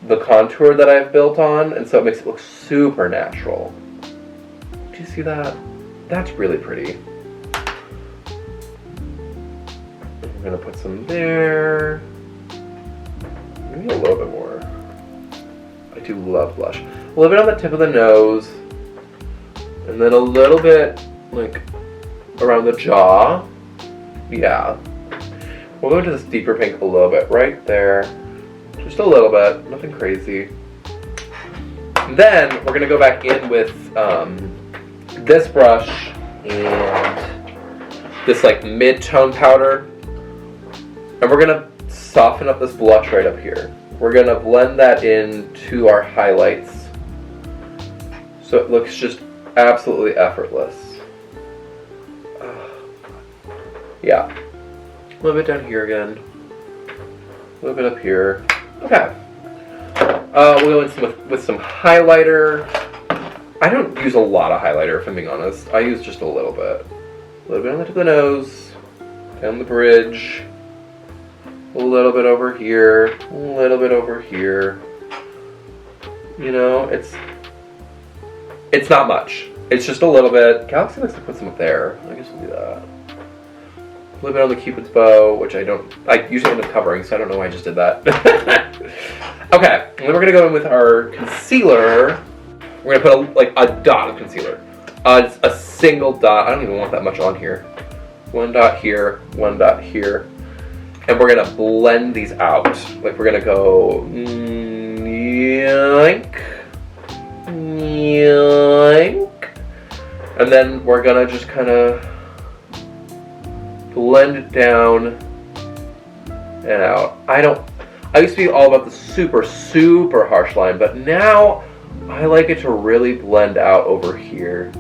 the contour that I've built on, and so it makes it look super natural. Do you see that? That's really pretty. I'm gonna put some there. Maybe a little bit more. I do love blush. A little bit on the tip of the nose, and then a little bit like around the jaw. Yeah. We'll go into this deeper pink a little bit right there. Just a little bit, nothing crazy. And then we're gonna go back in with this brush and this like mid-tone powder. And we're gonna soften up this blush right up here. We're gonna blend that into our highlights so it looks just absolutely effortless. Yeah. A little bit down here again. A little bit up here. Okay. We'll go in with some highlighter. I don't use a lot of highlighter, if I'm being honest. I use just a little bit. A little bit on the tip of the nose, down the bridge, a little bit over here, a little bit over here. You know, it's not much. It's just a little bit. Galaxy likes to put some up there. I guess we'll do that. A little bit on the Cupid's bow, which I usually end up covering, so I don't know why I just did that. Okay, and then we're gonna go in with our concealer. We're gonna put a dot of concealer. It's a single dot. I don't even want that much on here. 1 dot here, 1 dot here. And we're gonna blend these out. Like we're gonna go yoink, yoink. And then we're gonna just kind of blend it down and out. I used to be all about the super, super harsh line, but now I like it to really blend out over here.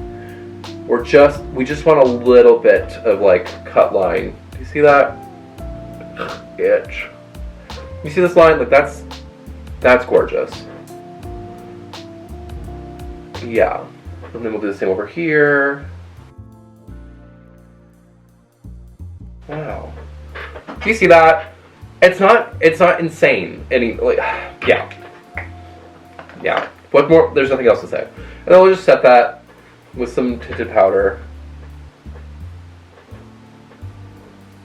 We just want a little bit of like cut line. Do you see that? itch. You see this line? Like that's gorgeous. Yeah. And then we'll do the same over here. Wow. Do you see that? It's not insane. Yeah. Yeah. What more? There's nothing else to say. And then we'll just set that with some tinted powder.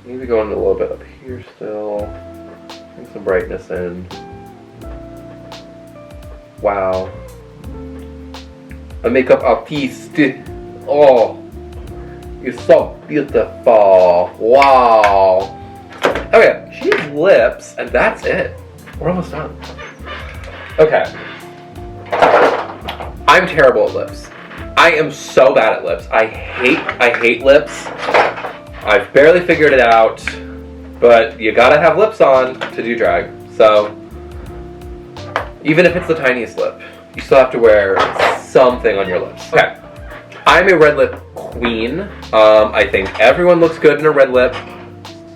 Maybe going a little bit up here still. Bring some brightness in. Wow. A makeup artist. Oh. You're so beautiful. Wow. Okay, she has lips, and that's it. We're almost done. Okay. I'm terrible at lips. I am so bad at lips. I hate lips. I've barely figured it out, but you gotta have lips on to do drag. So, even if it's the tiniest lip, you still have to wear something on your lips. Okay. I'm a red lip queen. I think everyone looks good in a red lip.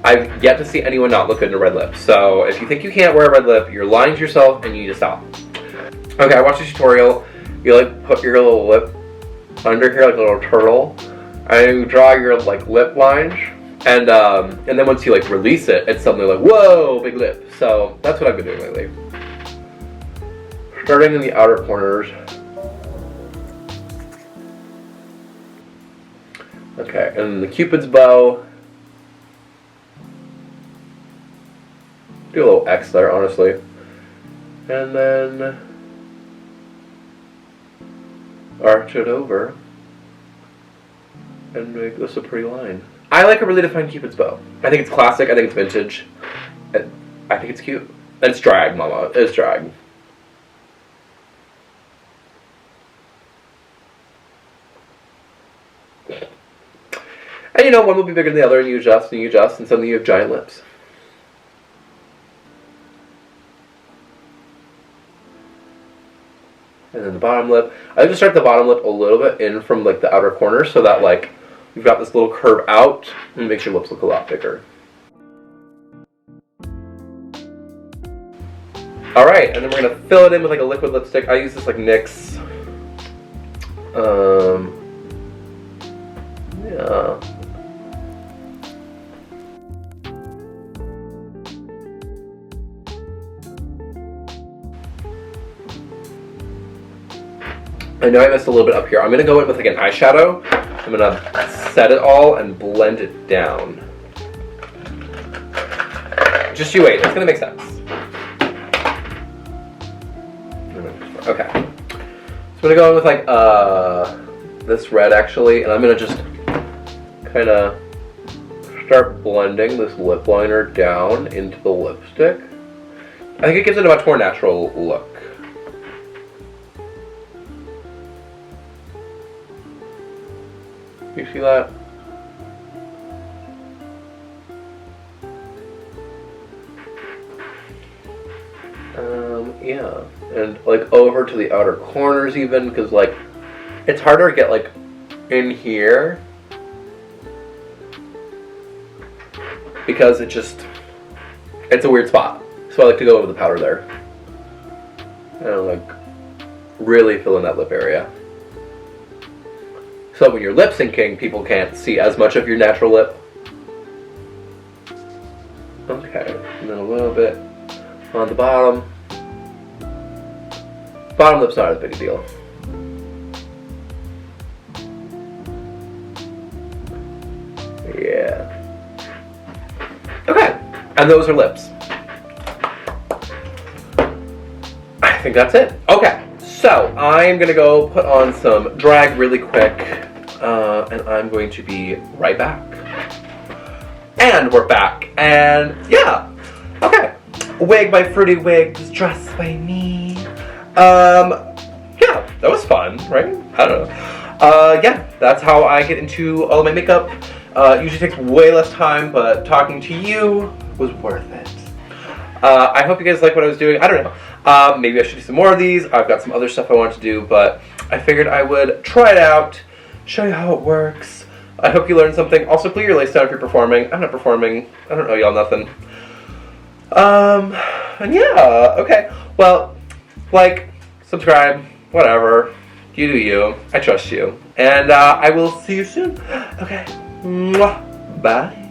I've yet to see anyone not look good in a red lip. So if you think you can't wear a red lip, you're lying to yourself and you need to stop. Okay, I watched a tutorial. You like put your little lip under here like a little turtle, and you draw your like lip lines, and then once you like release it, it's suddenly like, whoa, big lip. So that's what I've been doing lately. Starting in the outer corners. Okay, and the Cupid's bow. Do a little X there, honestly. And then arch it over and make this a pretty line. I like a really defined Cupid's bow. I think it's classic, I think it's vintage, and I think it's cute. And it's drag, mama. It's drag. And you know, one will be bigger than the other, and you adjust, and suddenly you have giant lips. And then the bottom lip. I like to start the bottom lip a little bit in from like the outer corner so that like you've got this little curve out and it makes your lips look a lot bigger. Alright, and then we're going to fill it in with like a liquid lipstick. I use this like NYX. Yeah. I know I missed a little bit up here. I'm going to go in with like an eyeshadow. I'm going to set it all and blend it down. Just you wait. It's going to make sense. Okay. So I'm going to go in with like this red actually. And I'm going to just kind of start blending this lip liner down into the lipstick. I think it gives it a much more natural look. You see that? Yeah, and like over to the outer corners even, because like it's harder to get like in here because it's a weird spot. So I like to go over the powder there and like really fill in that lip area. So when you're lip syncing, people can't see as much of your natural lip. Okay, and then a little bit on the bottom. Bottom lip's not as big a deal. Yeah. Okay, and those are lips. I think that's it. Okay. So, I'm going to go put on some drag really quick, and I'm going to be right back. And we're back, and yeah, okay. Wig by Fruity Wigs, dress by me. Yeah, that was fun, right? I don't know. Yeah, that's how I get into all of my makeup. Usually takes way less time, but talking to you was worth it. I hope you guys like what I was doing. I don't know. Maybe I should do some more of these. I've got some other stuff I want to do, but I figured I would try it out, show you how it works. I hope you learned something. Also, clear your lace down if you're performing. I'm not performing. I don't know y'all nothing. And yeah, okay. Well, like, subscribe, whatever. You do you. I trust you. And I will see you soon. Okay. Mwah. Bye.